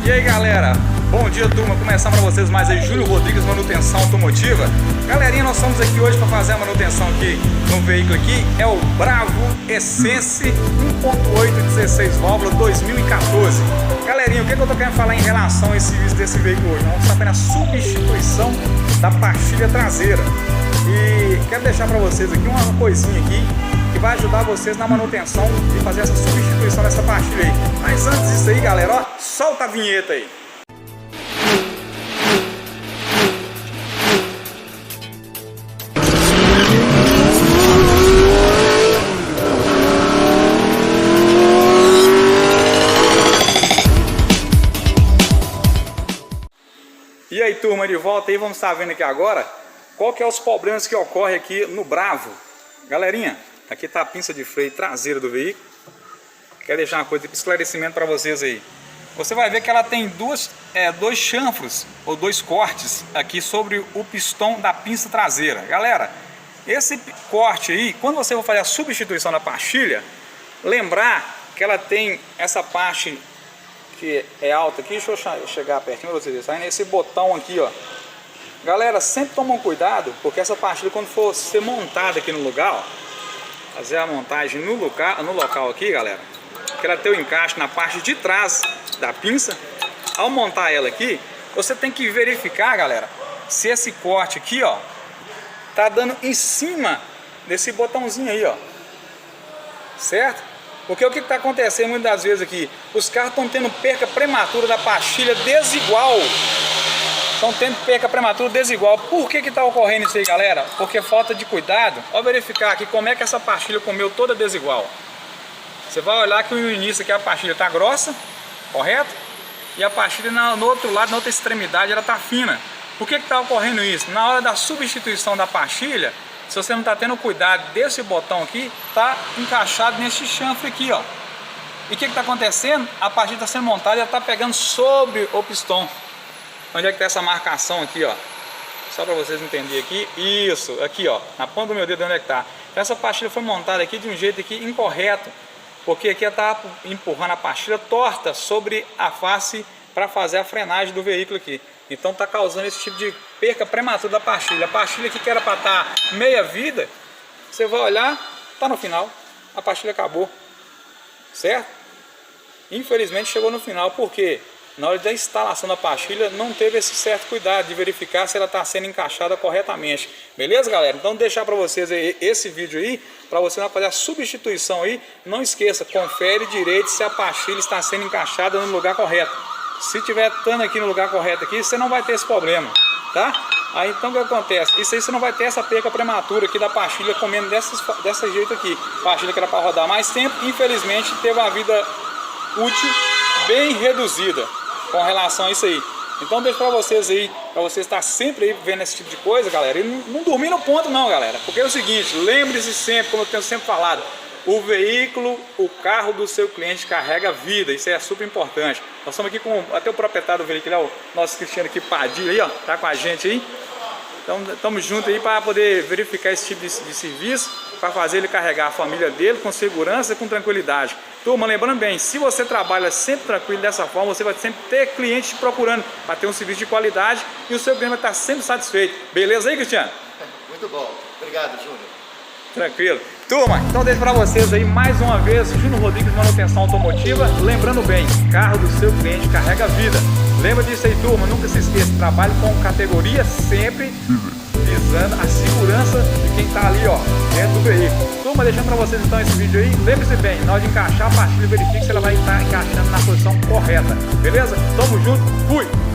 E aí galera, bom dia turma, começar para vocês mais aí Júnior Rodrigues Manutenção Automotiva. Galerinha, nós estamos aqui hoje para fazer a manutenção aqui no veículo aqui, é o Bravo Essence 1.8 16 válvula 2014. Galerinha, o que eu tô querendo falar em relação a esse serviço desse veículo hoje? Nós vamos estar fazendo a substituição da pastilha traseira. E quero deixar para vocês aqui uma coisinha aqui que vai ajudar vocês na manutenção e fazer essa substituição dessa pastilha aí. Mas antes disso aí, galera, ó, solta a vinheta aí. E aí, turma, de volta aí, vamos estar vendo aqui agora qual que é os problemas que ocorrem aqui no Bravo. Galerinha, aqui está a pinça de freio traseira do veículo. Quero deixar uma coisa de esclarecimento para vocês aí. Você vai ver que ela tem dois chanfros ou dois cortes aqui sobre o pistão da pinça traseira. Galera, esse corte aí, quando você for fazer a substituição da pastilha, lembrar que ela tem essa parte que é alta aqui. Deixa eu chegar pertinho para vocês verem. Esse botão aqui, ó. Galera, sempre tomam cuidado, porque essa pastilha, quando for ser montada aqui no lugar, ó, fazer a montagem no local aqui, galera, que ela tem o encaixe na parte de trás da pinça. Ao montar ela aqui, você tem que verificar, galera, se esse corte aqui, ó, tá dando em cima desse botãozinho aí, ó, certo? Porque o que está acontecendo muitas das vezes aqui, os carros estão tendo perca prematura da pastilha desigual. Estão tendo perca prematura desigual. Por que está ocorrendo isso aí, galera? Porque falta de cuidado. Ao verificar aqui como é que essa pastilha comeu toda desigual. Você vai olhar que no início aqui a pastilha está grossa, correto? E a pastilha no outro lado, na outra extremidade, ela está fina. Por que está ocorrendo isso? Na hora da substituição da pastilha, se você não está tendo cuidado desse botão aqui, está encaixado nesse chanfre aqui, ó. E o que está acontecendo? A pastilha está sendo montada e ela está pegando sobre o pistão. Onde é que está essa marcação aqui, ó? Só para vocês entenderem aqui. Isso, aqui, ó, na ponta do meu dedo, onde é que está. Então, essa pastilha foi montada aqui de um jeito aqui incorreto, porque aqui ela está empurrando a pastilha torta sobre a face para fazer a frenagem do veículo aqui. Então está causando esse tipo de perca prematura da pastilha. A pastilha aqui que era para estar meia vida, você vai olhar, está no final, a pastilha acabou, certo? Infelizmente chegou no final, porque na hora da instalação da pastilha não teve esse certo cuidado de verificar se ela está sendo encaixada corretamente. Beleza, galera? Então deixar para vocês aí esse vídeo aí, para você fazer a substituição aí. Não esqueça, confere direito se a pastilha está sendo encaixada no lugar correto. Se estiver estando aqui no lugar correto aqui, você não vai ter esse problema, tá? Aí então o que acontece? Isso aí você não vai ter essa perca prematura aqui da pastilha comendo desse jeito aqui. Pastilha que era para rodar mais tempo, infelizmente teve uma vida útil bem reduzida com relação a isso aí. Então deixo pra vocês aí, pra vocês estar sempre aí vendo esse tipo de coisa, galera. E não dormir no ponto não, galera. Porque é o seguinte, lembre-se sempre, como eu tenho sempre falado, o veículo, o carro do seu cliente carrega vida. Isso é super importante. Nós estamos aqui com até o proprietário do veículo, o nosso Cristiano aqui, Padilha aí, ó, tá com a gente aí. Então estamos juntos aí para poder verificar esse tipo de serviço, para fazer ele carregar a família dele com segurança e com tranquilidade. Turma, lembrando bem, se você trabalha sempre tranquilo dessa forma, você vai sempre ter clientes procurando para ter um serviço de qualidade e o seu cliente vai estar sempre satisfeito. Beleza aí, Cristiano? Muito bom. Obrigado, Júnior. Tranquilo. Turma, então deixo para vocês aí mais uma vez, Júnior Rodrigues Manutenção Automotiva. Lembrando bem, carro do seu cliente carrega vida. Lembra disso aí, turma, nunca se esqueça, trabalhe com categoria sempre visando a segurança de quem está ali, ó, dentro do veículo. Turma, deixando para vocês então esse vídeo aí. Lembre-se bem, na hora de encaixar a pastilha, verifique se ela vai estar encaixando na posição correta. Beleza? Tamo junto, fui!